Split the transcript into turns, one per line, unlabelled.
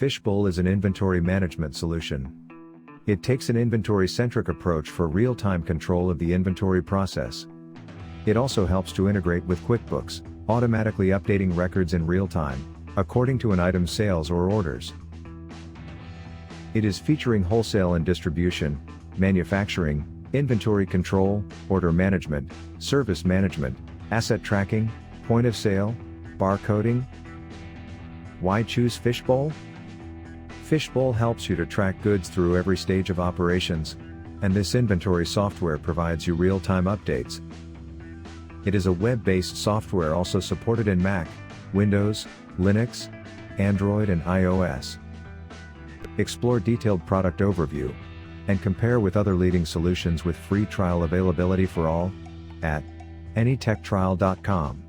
Fishbowl is an inventory management solution. It takes an inventory-centric approach for real-time control of the inventory process. It also helps to integrate with QuickBooks, automatically updating records in real time, according to an item's sales or orders. It is featuring wholesale and distribution, manufacturing, inventory control, order management, service management, asset tracking, point of sale, barcoding. Why choose Fishbowl? Fishbowl helps you to track goods through every stage of operations, and this inventory software provides you real-time updates. It is a web-based software also supported in Mac, Windows, Linux, Android and iOS. Explore detailed product overview and compare with other leading solutions with free trial availability for all at anytechtrial.com.